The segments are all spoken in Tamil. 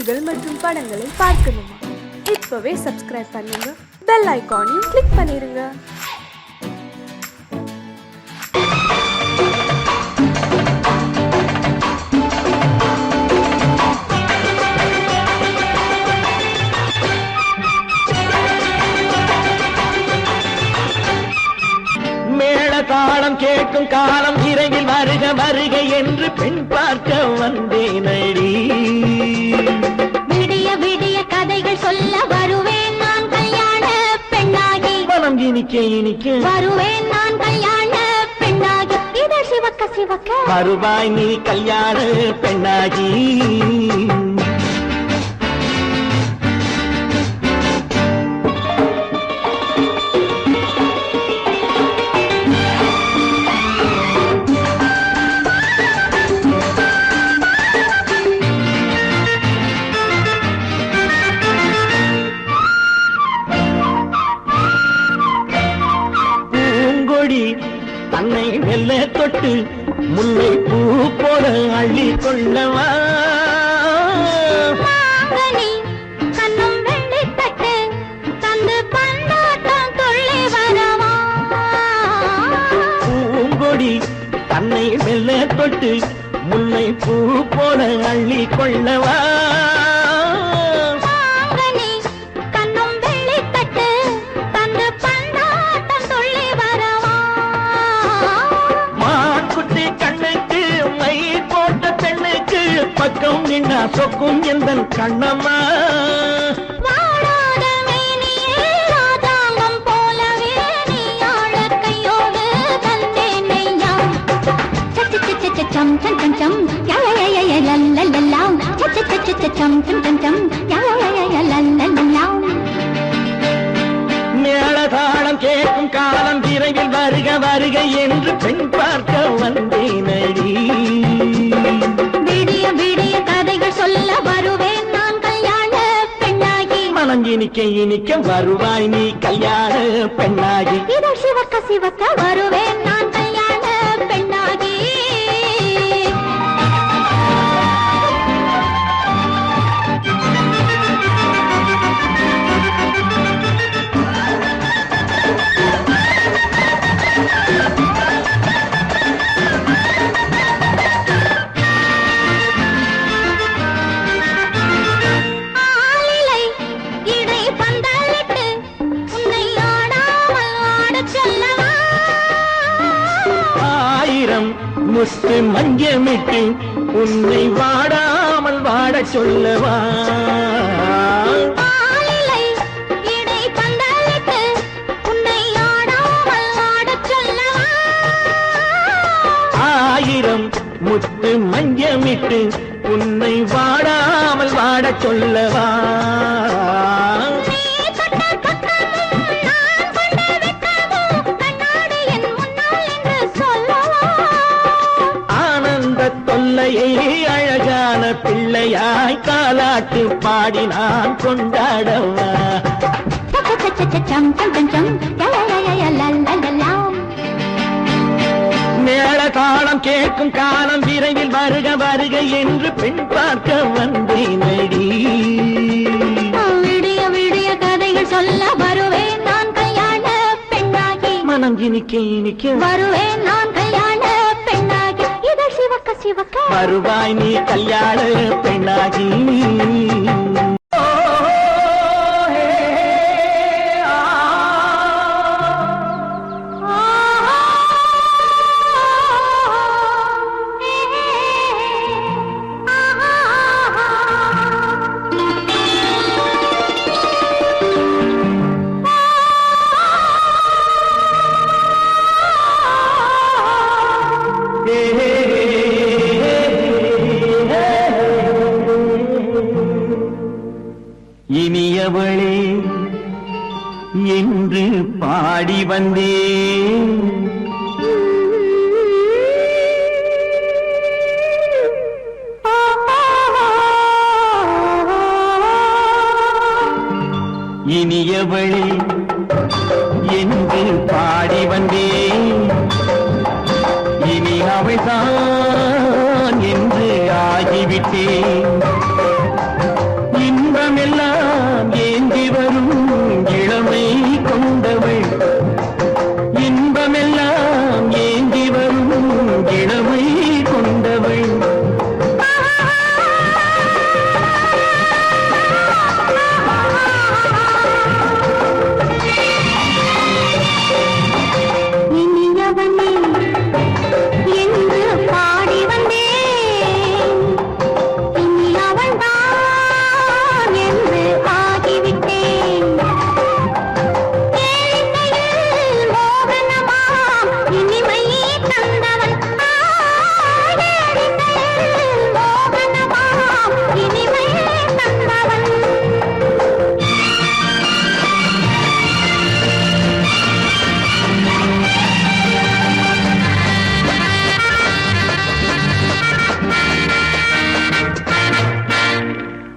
செய்திகள் மற்றும் படங்களை பார்க்கணுமா? இப்பவே சப்ஸ்கிரைப் பண்ணுங்க, பெல் ஐகானையும் கிளிக் பண்ணிருங்க. தாளம் கேட்கும் காலம் விரைவில் வருக வருக என்று பெண் பார்க்க வந்தேனடி. விடிய விடிய கதைகள் சொல்ல வருவேன் நான் கல்யாண பெண்ணாகி. மனம் இனிக்க இனிக்க வருவேன் நான் கல்யாண பெண்ணாகி. இதழ் சிவக்க சிவக்க வருவாய் நீ கல்யாண பெண்ணாகி. தன்னை மெல்ல தொட்டு முல்லை பூ போல அள்ளி கொள்ளவா. கண்ணும் வெள்ளி தட்டு தந்து பந்தாட்டம் துள்ளி வரவா. பூங்கொடி தன்னை மெல்ல தொட்டு முல்லை பூ போல அள்ளி கொள்ளவா. பக்கம் நின்னா சொக்கும் எந்தன் கண்ணம்மா. வாழாத மேனியே ராதாங்கம் போலவே நீ ஆழ கையோடு தந்தேன் நெய்யா. சச்ச சச்ச சச்சம் சம் சம் சம் யய லல்லல்லாம். சச்ச சச்ச சச்சம் சம் சம் சம் யய லல்லல்லாம். மேளதாளம் கேட்கும் காலம் விரைவில் வருக வருக என்று பெண் பார்க்க வந்தேனடி. விடிய விடிய கதைகள் சொல்ல வருவேன் நான் கல்யாண பெண்ணாகி. மனம் இனிக்க இனிக்க வருவாய் நீ கல்யாண பெண்ணாகி. இதழ் சிவக்க சிவக்க வருவேன் நான் கல்யாண பெண்ணாகி. முத்து மஞ்சமிட்டு உன்னை வாடாமல் வாட சொல்லவா. ஆயிரம் முத்து மஞ்சமிட்டு உன்னை வாடாமல் வாட சொல்லவா. அழகான பிள்ளையாய் காலாட்டு பாடி நான் கொண்டாடவா. மேளதாளம் கேட்கும் காலம் விரைவில் வருக வருக என்று பெண் பார்க்க வந்தேனடி. விடிய விடிய கதைகள் சொல்ல வருவேன் நான் கல்யாண பெண்ணாகி. மனம் இனிக்க இனிக்க வருவேன் நான் கல்யாண பெண்ணாகி. இதழ் சிவக்க சிவக்க வருவாய் நீ கல்யாண பெண்ணாகி. இனியவளே என்று பாடி வந்தேன். இனியவளே என்று பாடி வந்தேன். இனி அவள்தான் என்று ஆகிவிட்டேன்.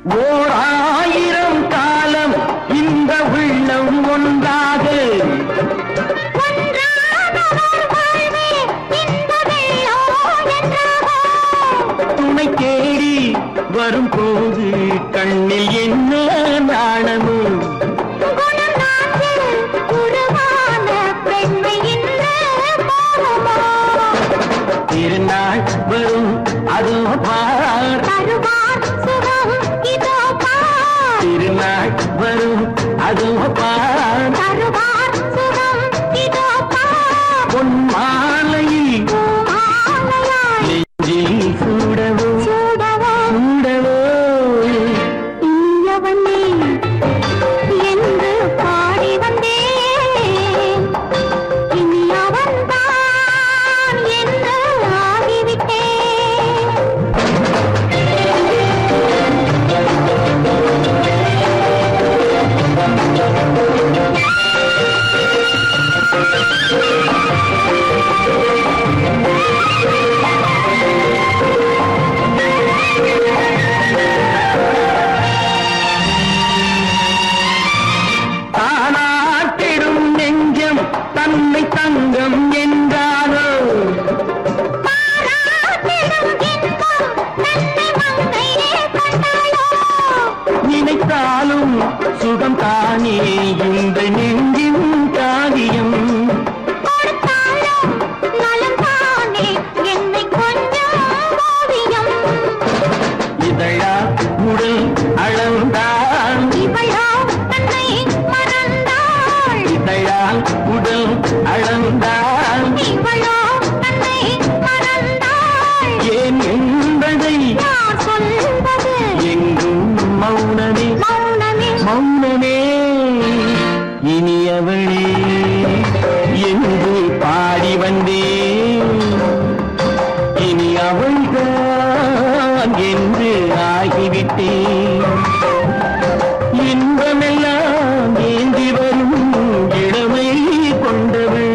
ஓர் ஆயிரம் காலம் இந்த உள்ளம் ஒன்றாக துணை தேடி வரும்போது கண்ணில் என்ன நாணமும் திருநாள் வரும் அதோ பார் திருநாள் வரும் அதோ பார் பொன் மாலையில் நெஞ்சில் சூடவோ சூடவோ என்று பாடி வந்தேன் இனி அவன்தான் என்று ஆகிவிட்டேன் தானாட்டிடும் நெஞ்சம் தன்னை தங்கம் என்றாரோ நினைத்தாலும் சுகம் தானே இந்த நெஞ்சின் காரியம் இதழா உடல் அளந்தால் இதழால் உடல் அளந்தால் ஏன் என்பதை எங்கும் மௌனமே மௌனமே இனியவளே என்று பாடி வந்தேன் இனி அவள்தான் என்று ஆகிவிட்டேன் இன்பமெல்லாம் ஏந்தி வரும் இளமை கொண்டவள்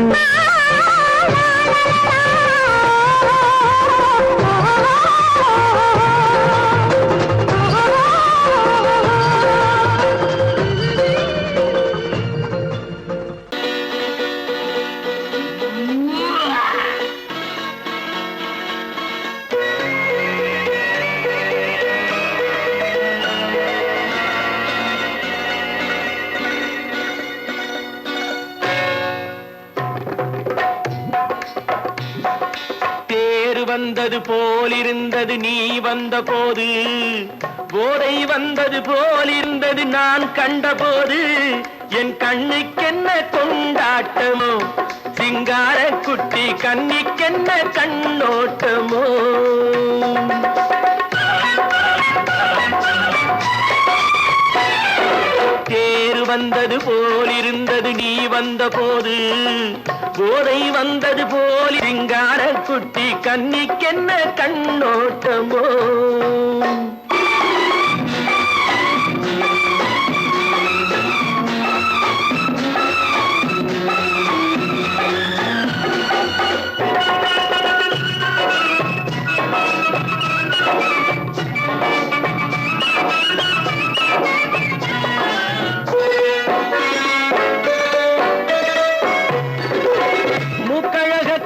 தேர் வந்தது போலிருந்தது நீ வந்த போது போதை வந்தது போலிருந்தது நான் கண்டபோது என் கண்ணுக்கென்ன கொண்டாட்டமோ சிங்கார குட்டி கண்ணிக்கென்ன கண்ணோட்டமோ தேர் வந்தது போலிருந்தது நீ வந்த போது போதை வந்தது போல் சிங்கார குட்டி கண்ணிக்கென்ன கண்ணோட்டமோ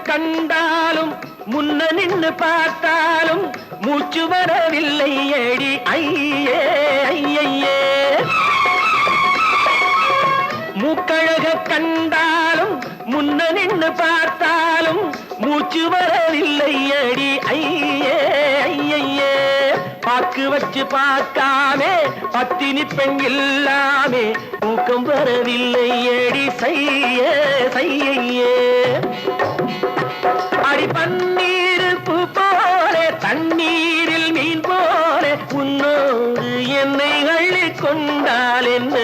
கண்டாலும் முன்ன நின்று பார்த்தாலும் மூச்சு வரவில்லை ஏடி ஐயே ஐயே மூக்கழக கண்டாலும் முன்ன நின்று பார்த்தாலும் மூச்சு வரவில்லை ஏடி ஐயே ஐயே பாக்கு வச்சு பார்க்காமே பத்தினி பெண் இல்லாமே தூக்கம் வரவில்லை ஏடி செய்ய செய்யே அடி பன்னீர் பூ போல தண்ணீரில் மீன் போல உன்னோடு என்னை அள்ளி கொண்டால் என்ன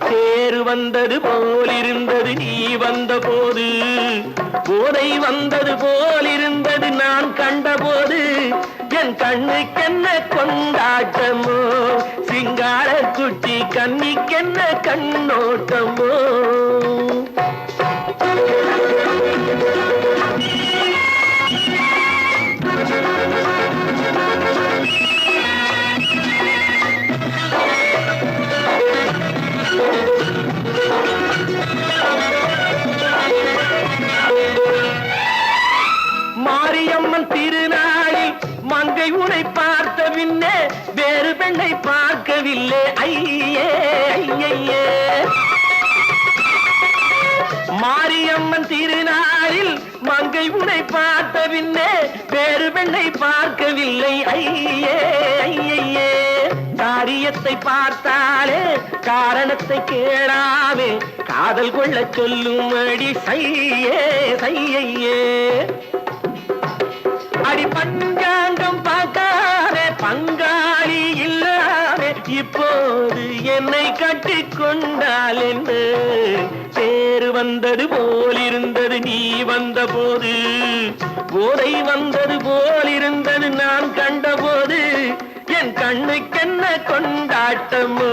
தேர் வந்தது போலிருந்தது நீ வந்த போது போதை வந்தது போலிருந்தது நான் கண்டபோது என் கண்ணுக்கென்ன கொண்டாட்டமோ சிங்கார குட்டி கண்ணிக்கென்ன கண்ணோட்டமோ வேறு பெண்ணை பார்க்கவில்லை ஐயே ஐயே. மாரியம்மன் திருநாளில் மங்கை உன்னை பார்த்த பின்னே வேறு பெண்ணை பார்க்கவில்லை ஐயே ஐயே. காரியத்தை பார்த்தாலே காரணத்தை கேளாமே காதல் கொள்ள சொல்லும்படி சையே சையே. அடி பஞ்சாங்கம் பார்க்காதே பங்காளி இல்லாமே இப்போது என்னை கட்டிக்கொண்டால் என்று சேரு வந்தது போலிருந்தது நீ வந்த போது போதை வந்தது போலிருந்தது நான் கண்டபோது என் கண்ணுக்கென்ன கொண்டாட்டமோ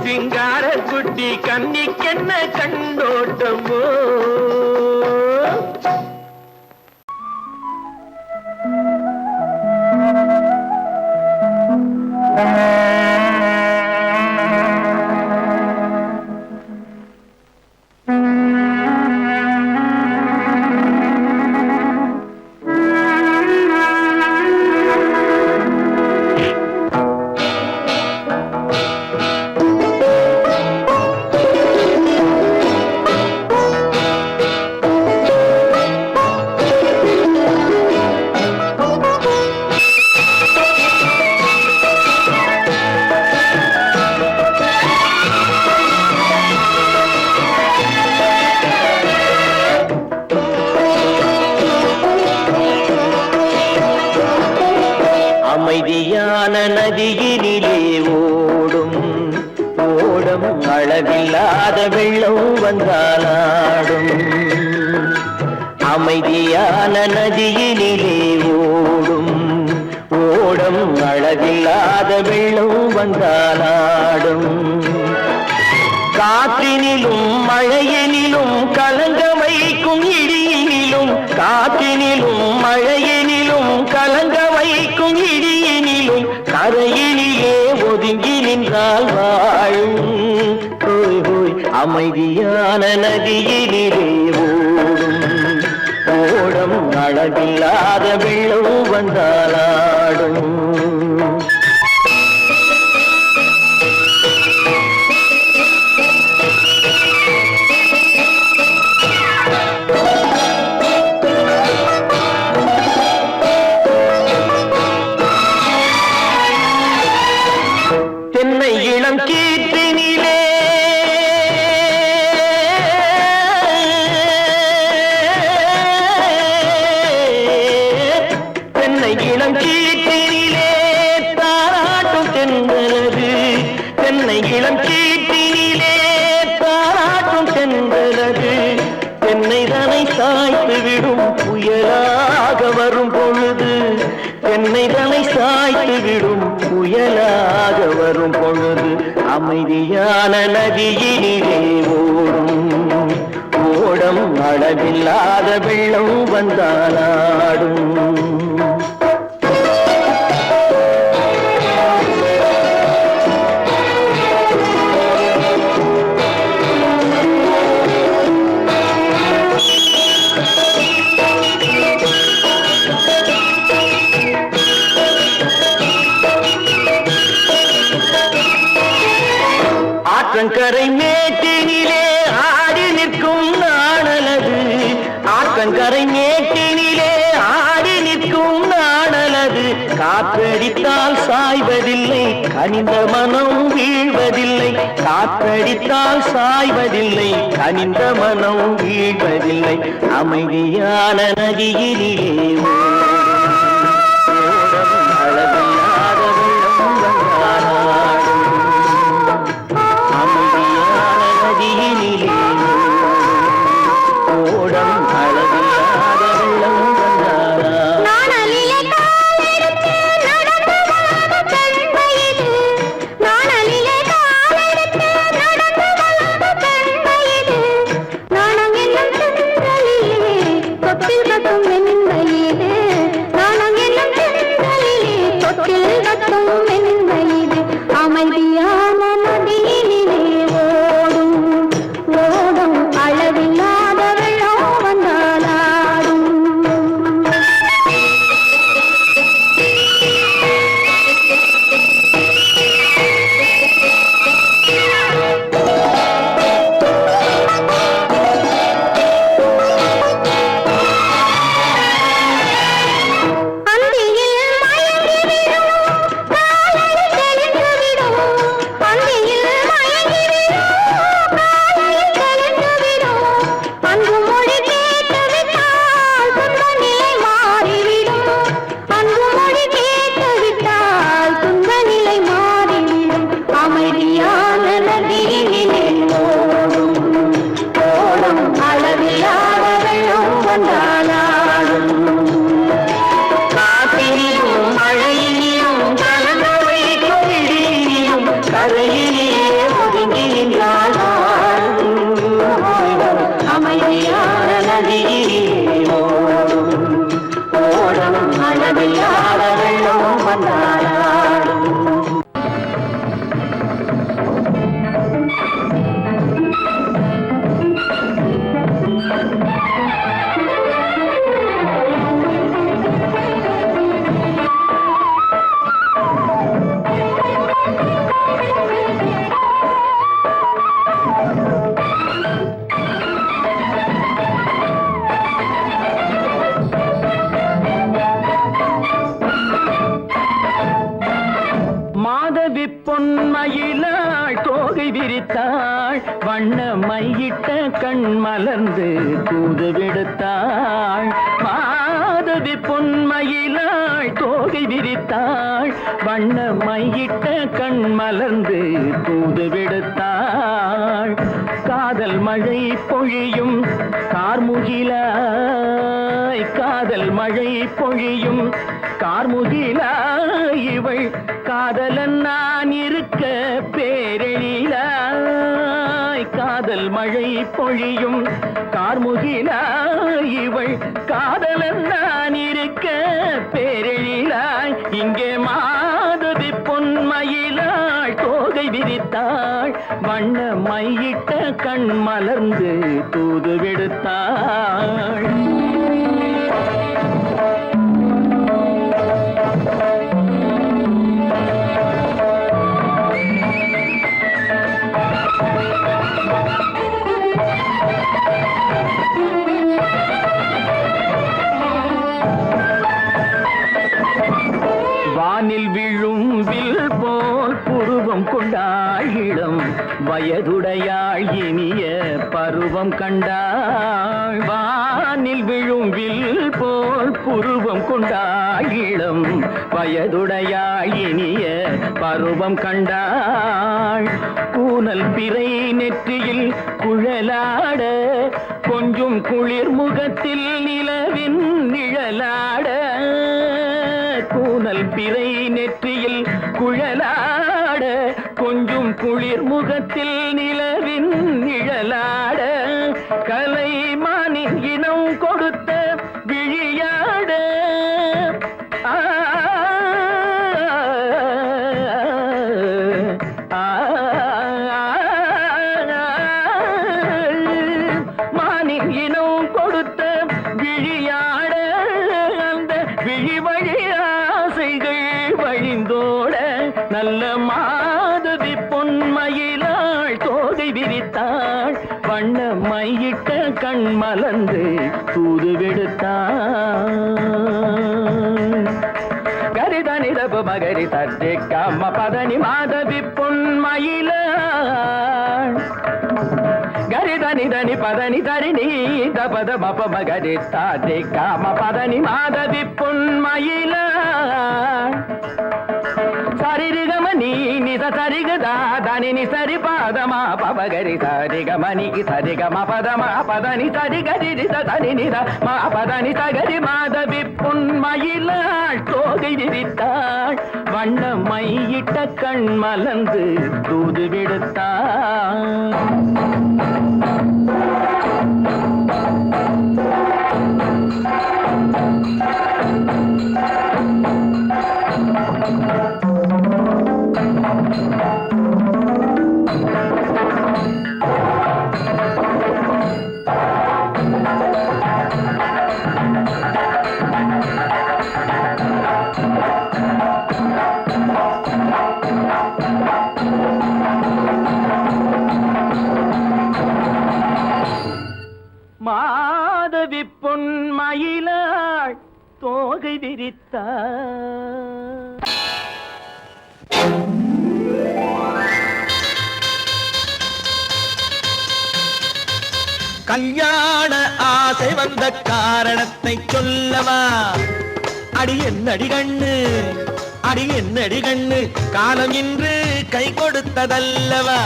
சிங்கார குட்டி கண்ணிக்கென்ன கண்டோட்டமோ. அமைதியான நதியினிலே ஓடும் ஓடம் அளவில்லாத வெள்ளம் வந்தாலாடும். அமைதியான நதியினிலே ஓடும் ஓடம் அளவில்லாத வெள்ளம் வந்தாலாடும். காற்றினிலும் மழையினிலும் கலங்க வைக்கும் இடியினிலும் காற்றினிலும் மழையினிலும் கலங்க வைக்கும் இடியினிலும் கரையினிலே ஒதுங்கி நின்றால் வாழும். ஹோய் ஹோய் அமைதியான நதியினிலே ஓடும் ஓடம் அளவில்லாத வெள்ளம் வந்தாலாடும். தென்னை இளம் கீற்றினிலே தென்னை இளம் கீற்றினிலே தாராட்டும் தென்றலது. தென்னை இளம் கீற்றினிலே தாராட்டும் தென்றலது. தென்னை தனை சாய்த்து விடும் புயலாக வரும் பொழுது தென்னை தனை சாய்த்து விடும் புயலாக வரும் பொழுது அமைதியான நதியினிலே ஓடும் ஓடம் அளவில்லாத வெள்ளம் வந்தாலாடும். ஆற்றங்கரை மேட்டினிலே ஆடி நிற்கும் நாணலது. ஆற்றங்கரை மேட்டினிலே ஆடி நிற்கும் நாணலது. காற்றடித்தால் சாய்வதில்லை கனிந்த மனம் வீழ்வதில்லை. காற்றடித்தால் சாய்வதில்லை கனிந்த மனம் வீழ்வதில்லை. அமைதியான நதியினிலே ஓடும் அளவில்லாத வெள்ளம் வந்தாலாடும். அமைதியான நதியினிலே ஓடம் அளவில்லாத வெள்ளம் வந்தாலாடும். அமைதியான நதியினிலே ஓடும் ஓடும் அளவில்லாத வெள்ளம் வந்தாலாடும். கரையிலே ஒதுங்கி நின்றால் அமைதியான நதியிலே ஓடும் ஓடும் அளவில்லாத வெள்ளம் வந்தாடும். மாதவி பொன்மயிலாள் தோகை விரித்தாள் வண்ண மையிட்ட கண் மலர்ந்து தூது விடுத்தாள். மாதவி பொன்மயிலாள் தோகை விரித்தாள் வண்ண மையிட்ட கண் மலர்ந்து தூது விடுத்தாள். காதல் மழை பொழியும் கார்முகிலாய் காதல் மழை பொழியும் கார்முகிலாய் இவள் காதலன் நான் இருக்க பேரெழிலாய். காதல் மழை பொழியும் கார்முகிலாய் இவள் காதலன் நான் இருக்க பேரெழிலாய். இங்கே மாதவி பொன்மயிலாள் தோகை விரித்தாள் வண்ண மையிட்ட கண் மலர்ந்து தூது விடுத்தாள். வானில் விழும் வில் போல் புருவம் கொண்டாள் இளம் வயதுடையாள் இனிய பருவம் கண்டாள். வானில் விழும் வில் போல் புருவம் கொண்டாள் இளம் வயதுடையாள் இனிய பருவம் கண்டாள். கூனல் பிறை நெற்றியில் குழலாட கொஞ்சம் குளிர் முகத்தில் நிலவின் நிழலாட. கூனல் பிறை நெற்றியில் குழலாட கொஞ்சம் குளிர் முகத்தில் நிலவின் நிழலாட. கலைமானின் இனம் கொடுத்த விழியாட. மானின் இனம் கொடுத்த விழியாட. அந்த விழி வழி ஆசைகள் வழிந்தோட நல்ல மாதவி பொன்மயிலாள் தோகை விரித்தாள் வண்ண மையிட்ட கண் மலர்ந்து தூது விடுத்தாள். கரிதனி தப மகரி தர்ஜி கம்ம பதனி மாதவி பொன்மயிலாள். கரிதனி தனி பதனி தரிணி தபத மப மகரி தர்ஜி கம்ம பதனி மாதவி பொன்மயிலாள். சரிகமணி நித சரிகதா தனி நி சரி பாதமா பபகரி சரிகமணி சரிகம பதமா பதனி சரிகரி தனி நித மா பதனி சகரி மாதவி பொன்மயிலாள் தோகை விரித்தாள் வண்ண மையிட்ட கண் மலர்ந்து தூது விடுத்தாள். மாதவி பொன்மயிலாள் தோகை விரித்தாள். கல்யாண ஆசை வந்த காரணத்தை சொல்லவா? அடி என்னடி கண்ணு அடி என்னடி கண்ணு காலம் இன்று கை கொடுத்ததல்லவா?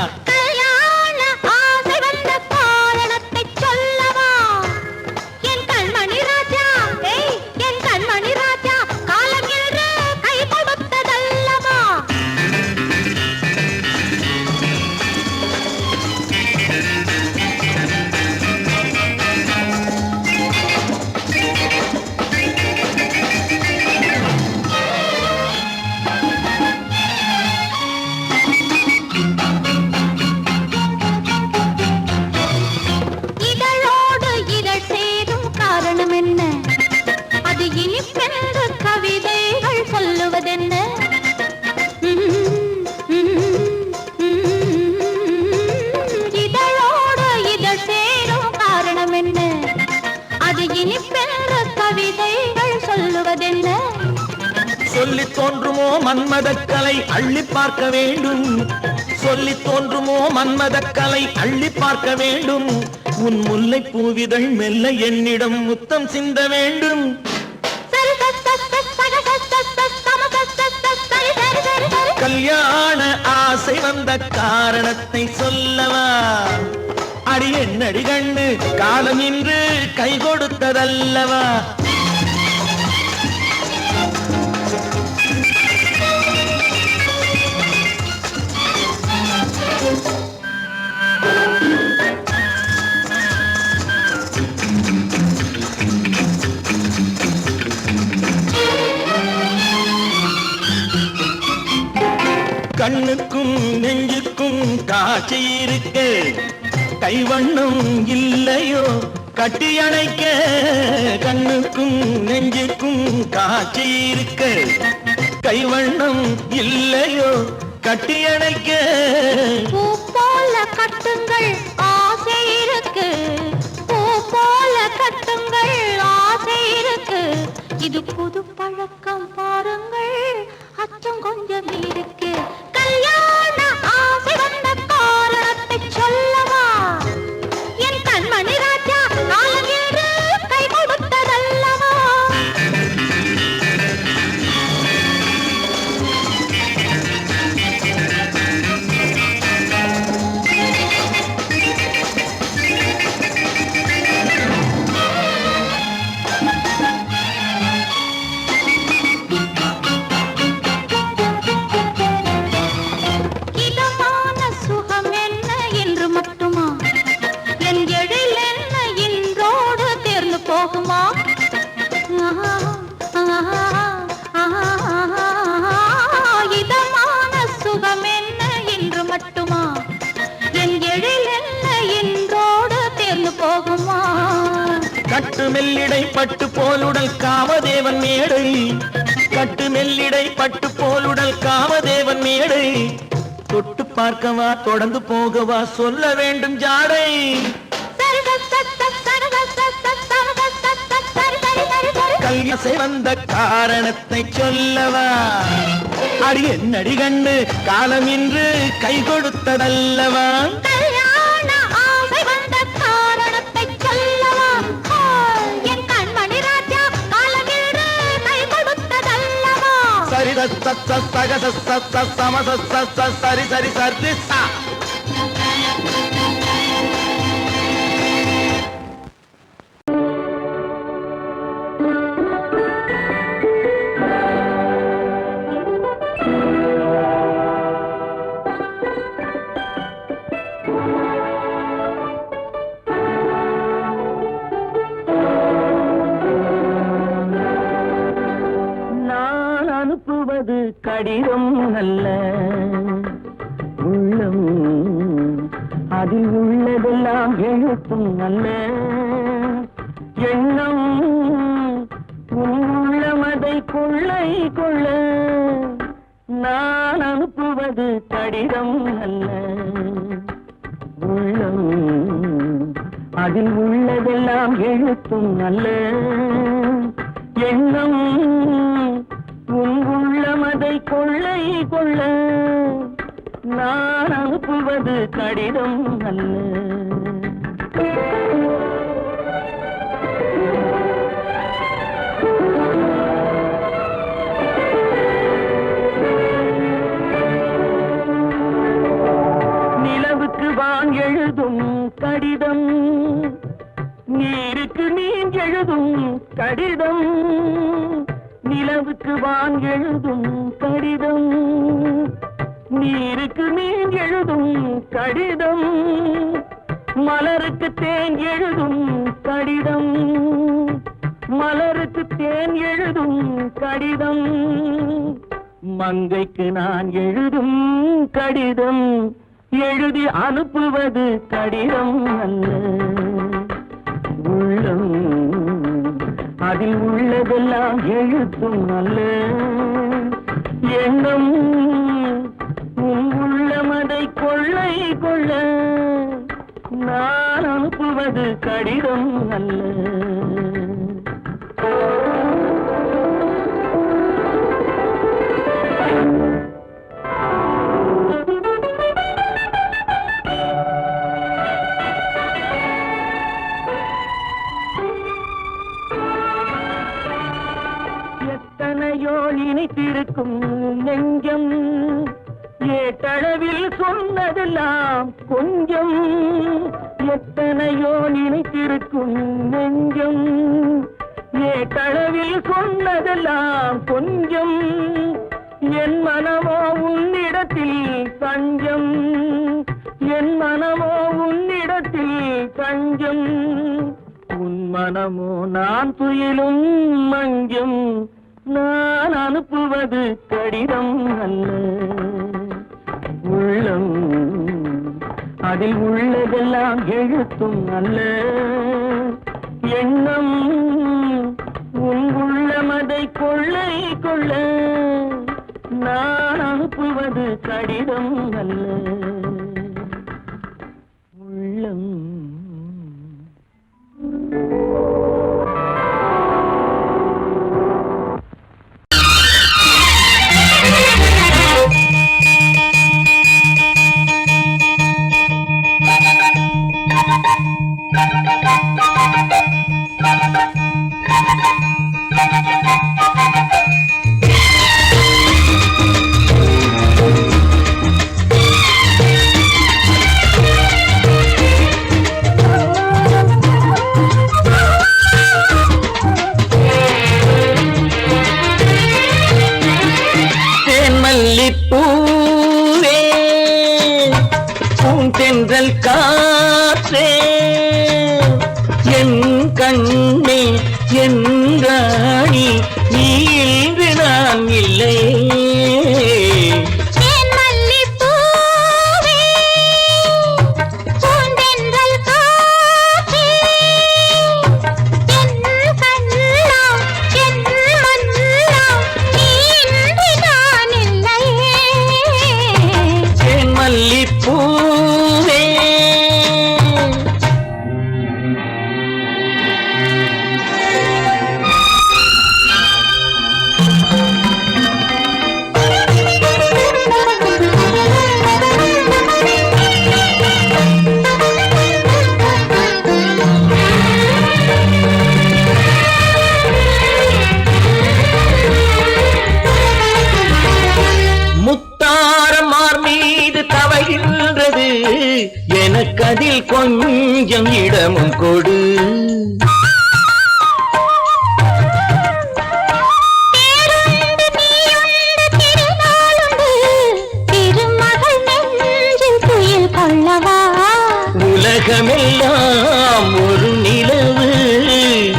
மன்மதக்கலை அள்ளி பார்க்க வேண்டும் சொல்லி தோன்றுமோ மன்மதக்கலை அள்ளி பார்க்க வேண்டும் உன் முல்லை பூவிதழ் மெல்ல என்னிடம் முத்தம் சிந்த வேண்டும் கல்யாண ஆசை வந்த காரணத்தை சொல்லவா அடி என்னடி கண்டு காலம் இன்று கை கொடுத்ததல்லவா கண்ணுக்கும் நெஞ்சுக்கும் காட்சி இருக்கு கைவண்ணம் இல்லையோ கட்டி அணைக்க கண்ணுக்கும் நெஞ்சுக்கும் காட்சி இருக்கு கைவண்ணம் இல்லையோ கட்டி அணைக்க பூ போல கட்டுங்கள் ஆசை இருக்கு பூ போல கட்டுங்கள் ஆசை இருக்கு இது புது பழக்கம் பாருங்கள் அச்சம் கொஞ்சம் இருக்கு கல்யாண ஆசை வந்த காரணத்தை சொல்லவா என் கண்மணி ராஜா காலம் என்று கை கொடுத்ததல்லவா இதமான சுகம் என்ன என்று மட்டுமா என் எழில் என்ன என்றோடு தேர்ந்து போகுமா கட்டு மெல்லிடை பட்டு போலுடல் காமதேவன் மேடை கட்டு மெல்லிடை பட்டு போலுடல் காமதேவன் மேடை தொட்டு பார்க்கவா தொடர்ந்து போகவா சொல்ல வேண்டும் ஜாடை கல்யாசை வந்த காரணத்தை சொல்லவா அடி என்னடி கண்டு காலம் இன்று கை கொடுத்ததல்லவா கல்யாண ஆசை வந்த காரணத்தை சொல்லவா என் கண்மணி ராஜா காலம் என்று கை கொடுத்ததல்லவா சரி சக சம சரி சரி சரி சா அனுப்புவது கடிதம் அல்ல உள்ளம் அதில் உள்ளதெல்லாம் எழுத்தும் அல்ல எண்ணம் உள்ளமதை கொள்ளை கொள்ள நான் அனுப்புவது கடிதம் அல்ல உள்ளம் அதில் உள்ளதெல்லாம் எழுத்தும் அல்ல எண்ணம் உள்ளமதை கொள்ளை கொள்ள நான் அனுப்புவது கடிதம் அல்ல நிலவுக்கு வான் எழுதும் கடிதம் நீருக்கு நீர் எழுதும் கடிதம் நிலவுக்கு வான் எழுதும் கடிதம் நீருக்கு நீர் எழுதும் கடிதம் மலருக்கு தேன் எழுதும் கடிதம் மலருக்கு தேன் எழுதும் கடிதம் மங்கைக்கு நான் எழுதும் கடிதம் எழுதி அனுப்புவது கடிதம் அல்ல உள்ளம் அதில் உள்ளதெல்லாம் எழுத்தும் அல்ல எண்ணம் உள்ளமதை கொள்ளை கொள்ள நான் அனுப்புவது கடிதம் அல்ல இருக்கும் நெஞ்சம் ஏட்டளவில் சொன்னதெல்லாம் கொஞ்சம் எத்தனையோ நினைத்திருக்கும் நெஞ்சம் ஏட்டளவில் சொன்னதெல்லாம் கொஞ்சம் என் மனமோ உன்னிடத்தில் தஞ்சம் என் மனமோ உன்னிடத்தில் தஞ்சம் உன் மனமோ நான் துயிலும் மஞ்சம் நான் அனுப்புவது கடிதம் அல்ல உள்ளம் அதில் உள்ளதெல்லாம் எழுத்தும் அல்ல எண்ணம் உன் உள்ளமதை கொள்ளை கொள்ள நான் அனுப்புவது கடிதம் அல்ல உள்ளம் பூவே பூந்தென்றல் காற்றே என் கண்ணே என் ராணி நீ இன்று நான் இல்லை எனக்கதில் கொஞ்சம் இடமும் கொடு உலகமெல்லாம் ஒரு நிலவு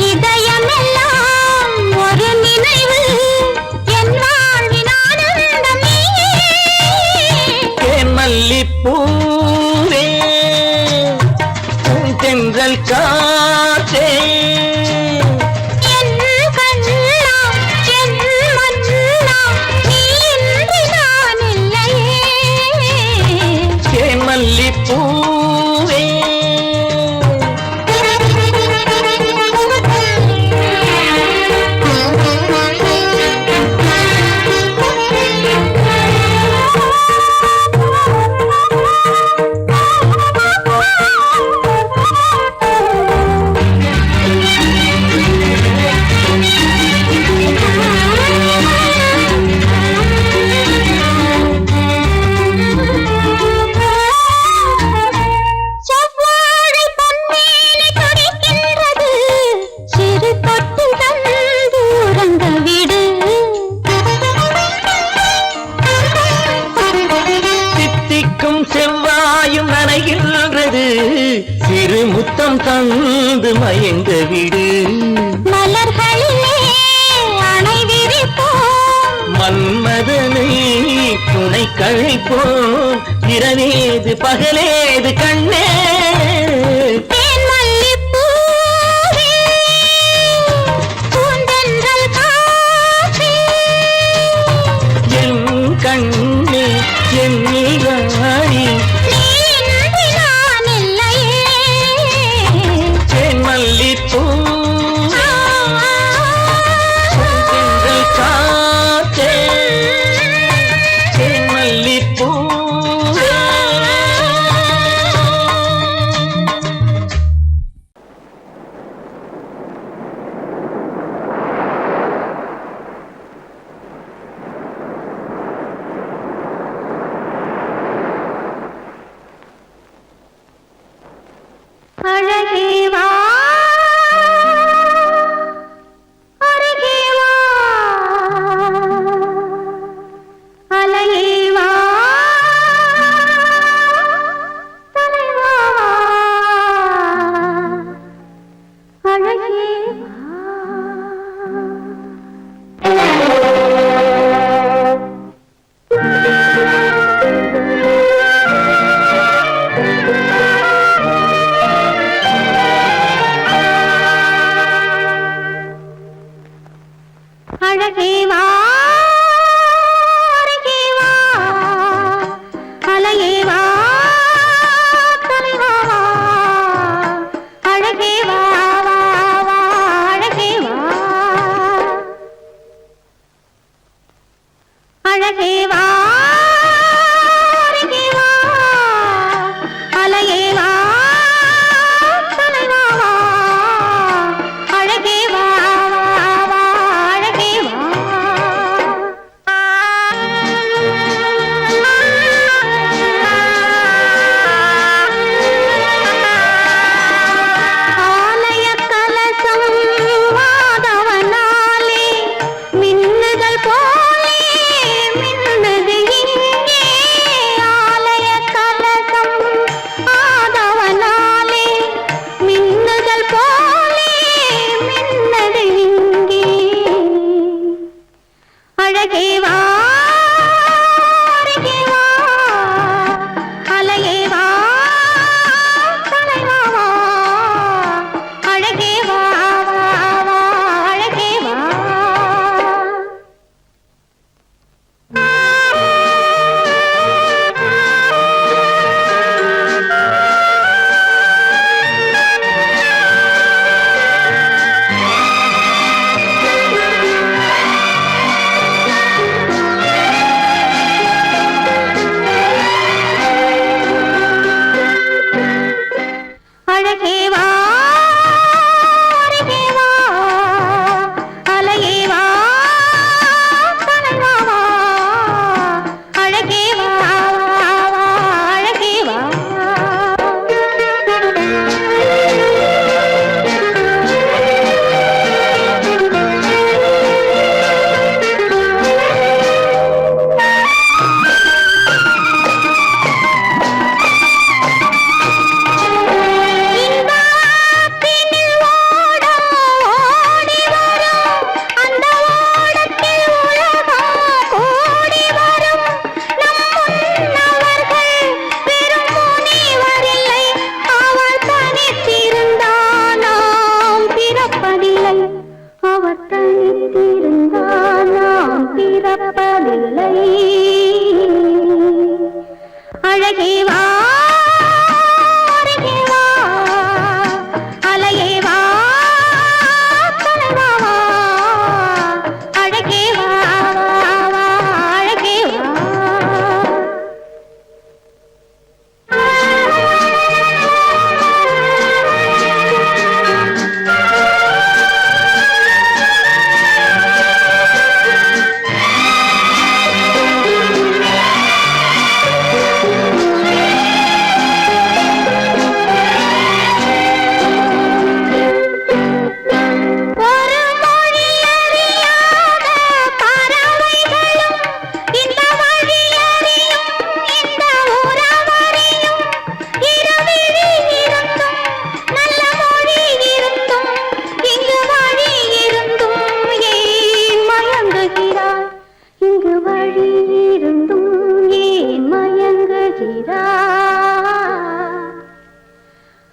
இதயமெல்லாம் ஒரு நினைவு என் வாழ்வின் ஆனந்தம் தேன் மல்லிப்பூவே தென்றல் காற்றே என் கண்ணா என் மன்னா நீ இன்று நான் இல்லையே தேன் மல்லிப்பூவே செவ்வாயும் நனைகின்றது சிறு முத்தம் தந்து மயங்க விடு மலர்களிலே அணை விரிப்போம் மன்மதனை துணை கழிப்போம் இரவேது பகலேது கண்ணே தேன் மல்லிப்பூவே பூந்தென்றல் காற்றே என் கண்ணே என் ராணி நீ இன்று நான் இல்லையே தேன் மல்லிப்பூ தென்றல் காற்றே தேன் மல்லிப்பூ அழகே வா அருகே வா அலையே வா தலைவா அழகே வா அழகே வா அருகே வா அலையே வா தலைவா வா அழகே வா வா வா அழகே வா அழகே வா அருகே வா அலையே வா தலைவா வா அழகே வா அழகே வா அருகே வா அலையே வா தலைவா வா அழகே வா வா வா அழகே வா அழகே வா அருகே வா அலையே வா தலைவா வா அழகே வா வா வா அழகே வா அழகே வா அருகே வா அலையே வா தலைவா வா அழகே வா வா வா அழகே வா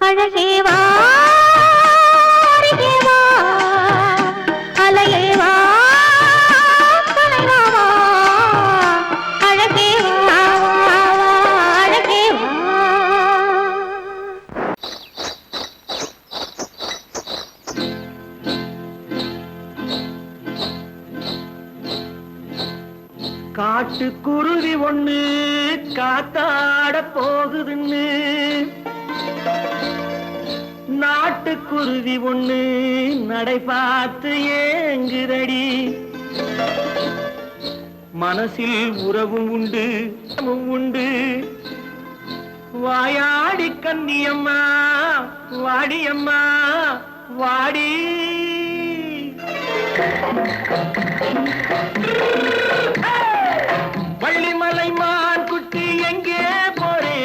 அழகே வா அருகே வா அலையே வா தலைவா வா அழகே வா வா வா அழகே வா காட்டுக்குருவி ஒண்ணு காத்தாட போகுதுன்னு நாட்டுக்குருவி ஒண்ணு நடை பார்த்து ஏங்குதடி. மனசில் உறவும் உண்டு வாயாடி கன்னியம்மா வாடியம்மா வாடி. வள்ளிமலை மான் குட்டி எங்கே போறே?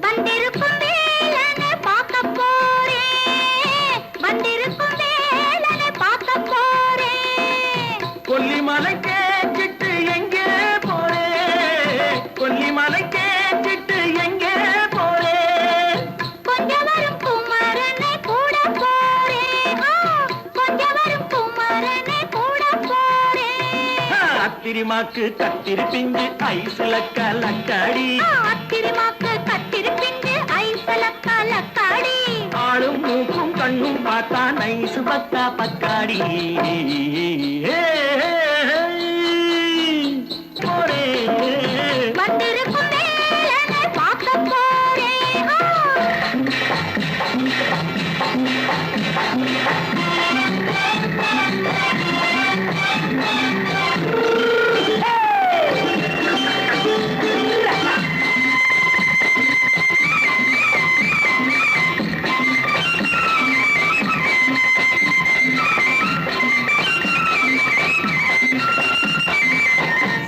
வந்திருக்கும் வேலனை பார்க்க போறேன், வந்திருக்கும் வேலனை பார்க்க போறேன். கொல்லிமலை கேச்சிட்டு எங்கே போறே? கொல்லிமலை கேச்சிட்டு எங்கே போறே? கொஞ்சம் வரும் குமரனை கூட போறேன், கொஞ்சம் வரும் குமரனை கூட போறேன். அத்திரிமாக்கு கத்திரி பிஞ்சு ஐசுல கலக்காடி, அத்திரிமாக்கு கத்திரி பிஞ்சு ஐசல கலக்காடி. ஆளும் மூக்கும் கண்ணும் பார்த்தா நைசு பக்கா பக்காடி. போரே வந்திருக்கும் வேலனை பார்க்க போறேன்.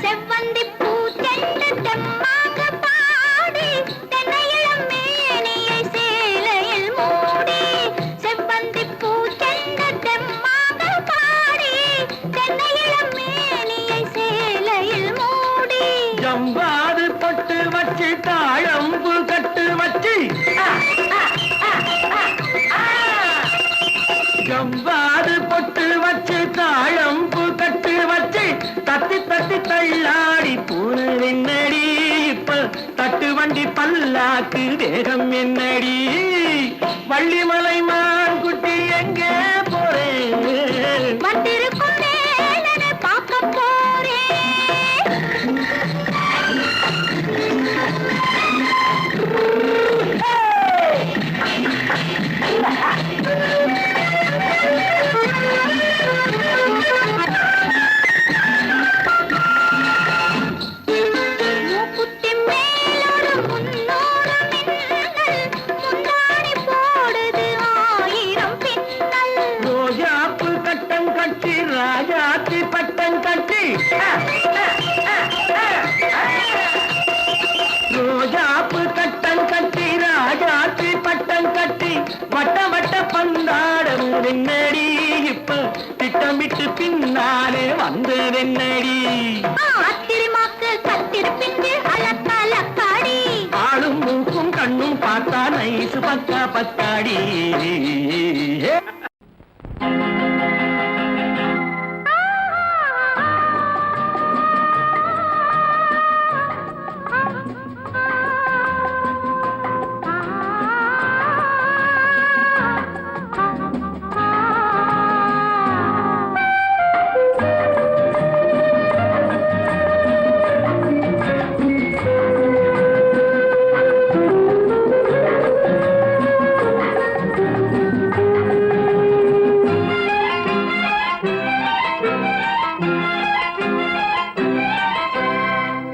செவ்வந்தி பூ செண்டு தெம்மாக பாடி, தென்னையிளம் மேனியை சேலையில் மூடி. செவ்வந்தி பூ செண்டு தெம்மாக பாடி, தென்னையிளம் மேனியை சேலையில் மூடி. ஜம்பாது பொட்டு வச்சு தாழம்பு கட்டு வச்சு, ஜம்பாது பொட்டு வச்சு தாழம்பு கட்டு வச்சு தத்தி தத்தி தள்ளாடி பூனை என்னடி. இப்ப தட்டு வண்டி பல்லாக்கு வேகம் என்னடி. வள்ளிமலை மான் குட்டி எங்கே போறேன்? வந்திருக்கும் வேலனை பார்க்க போறேன். மூக்குத்தி மேலோடு முன்னோடு மின்னல், முந்தாணி போடுது ஆயிரம் பின்னல். ரோஜாப்பு கட்டம் கட்டி ராஜாத்தி பட்டம் கட்டி, ரோஜாப்பு கட்டம் கட்டி ராஜாத்தி பட்டம் கட்டி வட்ட வட்ட பந்தாடம் என்னடி. இப்ப திட்டமிட்டு பின்னாலே வந்து என்னடி. அத்திரிமாக்கு கத்திரி பிஞ்சு அலக்காடி. ஆளும் மூக்கும் கண்ணும் பார்த்தா நைசு பக்கா பக்காடி.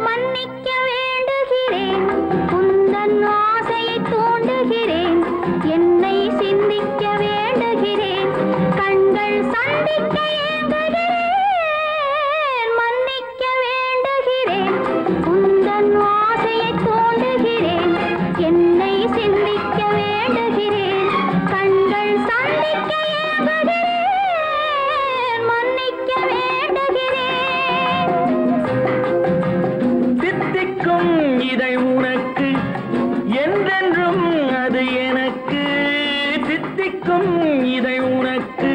மன்னிக்க வேண்டுகிறேன், உந்தன் ஆசையை தூண்டுகிறேன், என்னை சிந்திக்க வேண்டுகிறேன், கண்கள் சந்திக்க ஏங்குகிறேன். மன்னிக்க வேண்டுகிறேன், உந்தன் ஆசையை தூண்டுகிறேன், என்னை சிந்திக்க வேண்டுகிறேன், கண்கள் சந்திக்க ஏங்குகிறேன். மன்னிக்க வேண்டுகிறேன். தித்திக்கும் இதை உனக்கு என்றென்றும் அது எனக்கு. தித்திக்கும் இதை உனக்கு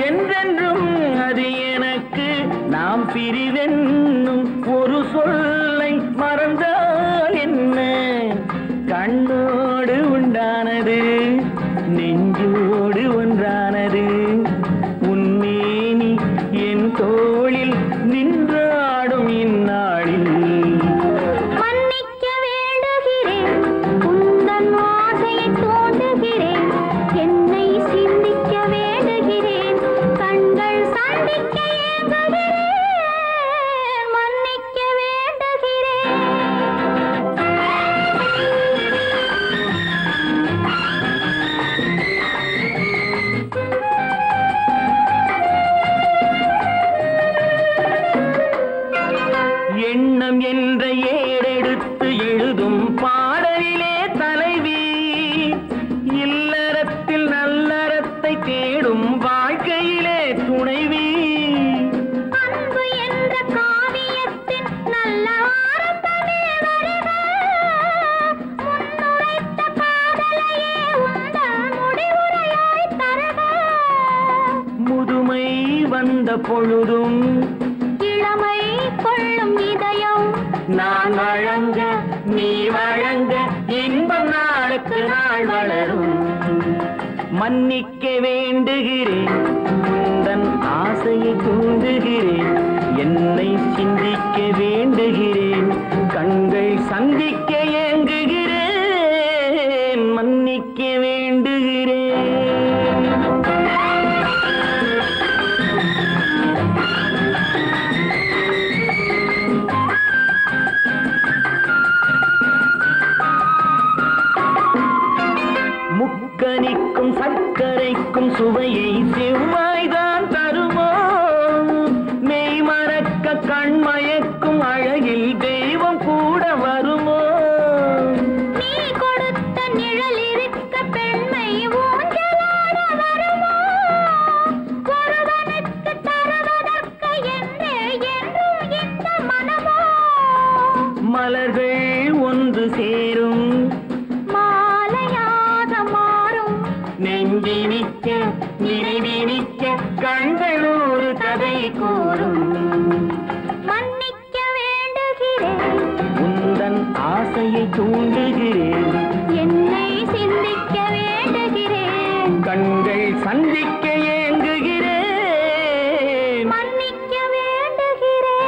என்றென்றும் அது எனக்கு. நாம் பிரிவென்னும் ஒரு சொல்லை மறந்தால் என்ன? கண்ணோடு உண்டானது நெஞ்சோடு ஒன்றானது. உன்னேனி என் தோளில் நின்றாடும் இந்நாளில். மன்னிக்க வேண்டுகிறேன், உந்தன் ஆசையை தூண்டுகிறேன், என்னை சிந்திக்க வேண்டுகிறேன், கண்கள் சந்திக்க ஏங்குகிறேன். மன்னிக்க வேண்டுகிறேன். பொழுதும் இளமை கொள்ளும் இதயம் நான் வழங்க நீ வழங்க இன்பம் நாளுக்கு நாள் வளரும். மன்னிக்க வேண்டுகிறேன், உந்தன் ஆசையை தூண்டுகிறேன், என்னை சிந்திக்க வேண்டுகிறேன், கண்கள் சந்திக்க ஏங்குகிறேன், மன்னிக்க வேண்டுகிறேன். முக்கனிக்கும் சர்க்கரைக்கும் சுவையை செவ்வாய்தான் தருமோ, மெய் மறக்க கண்மயக்கும் அழகில் தெய்வம் கூட வருமோ. நீ கொடுத்த நிழல் இருக்க பெண்மை ஊஞ்சலாட வருமோ, ஒருவனுக்கு தருவதற்கு என்றே என்றும் இந்த மனமோ. மலர்கள் ஒன்று சேரும் மாலையாக மாறும் நெஞ்சினிக்க நினைவினிக்க கண்கள் ஒரு கதை கூறும். மன்னிக்க வேண்டுகிறேன், உந்தன் ஆசையை தூண்டுகிறேன், என்னை சிந்திக்க வேண்டுகிறேன், கண்கள் சந்திக்க ஏங்குகிறேன், மன்னிக்க வேண்டுகிறேன்.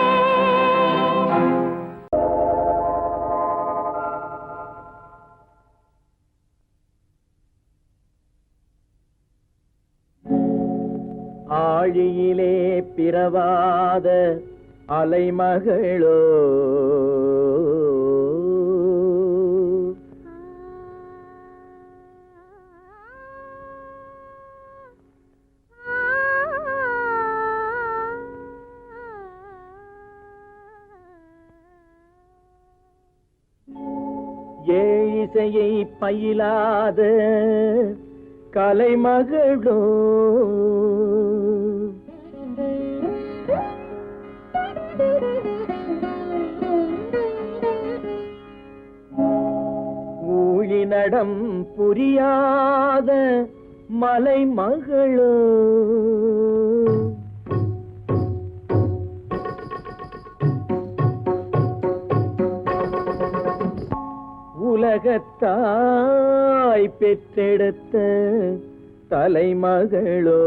ஆழியிலே பிறவாத அலைமகளோ, ஏழிசையை பயிலாத கலைமகளோ, ஊழிநடம் புரியாத மலைமகளோ, உலகத்தாய் பெற்றெடுத்த தலைமகளோ,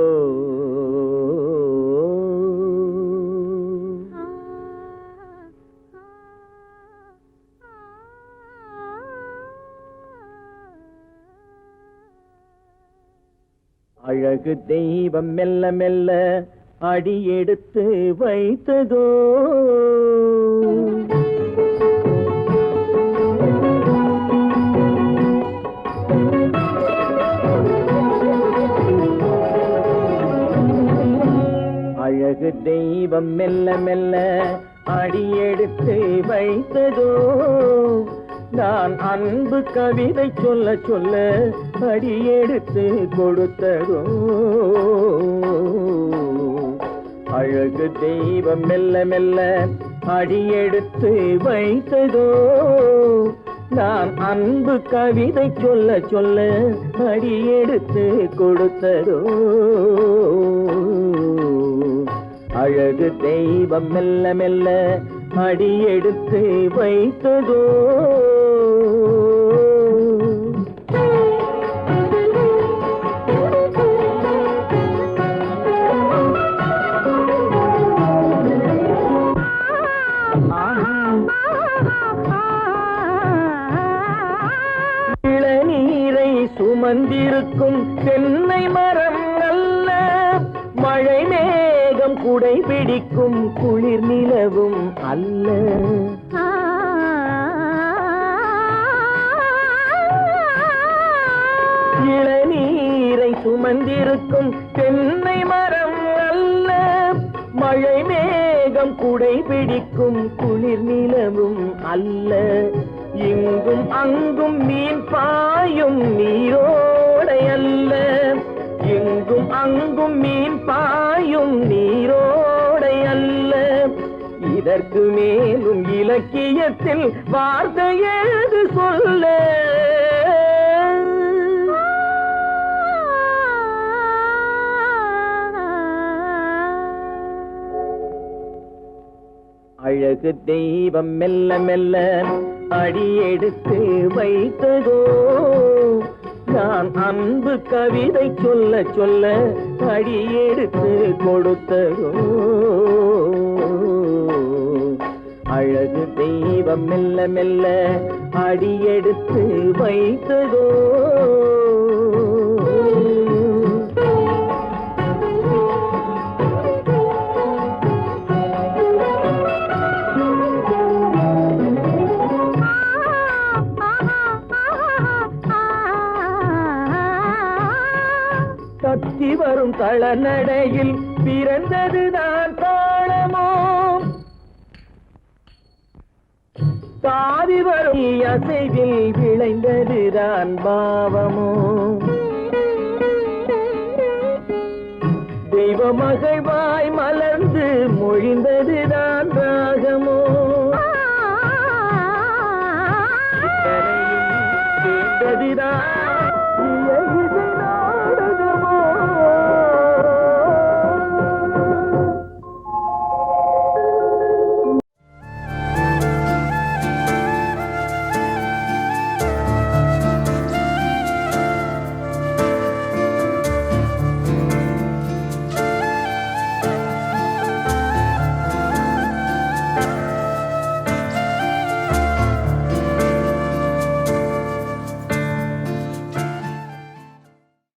அழகு தெய்வம் மெல்ல மெல்ல அடியெடுத்து வைத்ததோ, அழகு தெய்வம் மெல்ல மெல்ல அடியெடுத்து வைத்ததோ, நான் அன்பு கவிதை சொல்ல சொல்ல அடியெடுத்து கொடுத்ததோ. அழகு தெய்வம் மெல்ல மெல்ல அடியெடுத்து வைத்ததோ, நான் அன்பு கவிதை சொல்ல சொல்ல அடியெடுத்து கொடுத்ததோ. அழகு தெய்வம் மெல்ல மெல்ல அடியெடுத்து வைத்ததோ. இளநீரை சுமந்திருக்கும் தென்னை மரம் அல்ல, மழை மேகம் குடை பிடிக்கும் குளிர் நிலவும் அல்ல. இளநீரை சுமந்திருக்கும் தென்னை மரம் அல்ல, மழை மேகம் குடை பிடிக்கும் குளிர் நிலவும் அல்ல. இங்கும் அங்கும் மீன் பாயும் நீரோடை அல்ல, எங்கும் அங்கும் மீன் பாயும் நீரோடை அல்ல. இதற்கு மேலும் இலக்கியத்தில் வார்த்தை ஏது சொல்ல? அழகு தெய்வம் மெல்ல மெல்ல அடியெடுத்து வைத்ததோ நான் அன்பு கவிதை சொல்ல சொல்ல அடியெடுத்து கொடுத்ததோ அழகு தெய்வம் மெல்ல மெல்ல அடியெடுத்து வைத்ததோ தத்தி வரும் தளநடையில் பிறந்ததுதான் தாளமோ தாவி வரும் அசைவில் விளைந்ததுதான் பாவமோ தெய்வ மகிழ்வாய் மலர்ந்து மொழிந்ததுதான் ராகமோ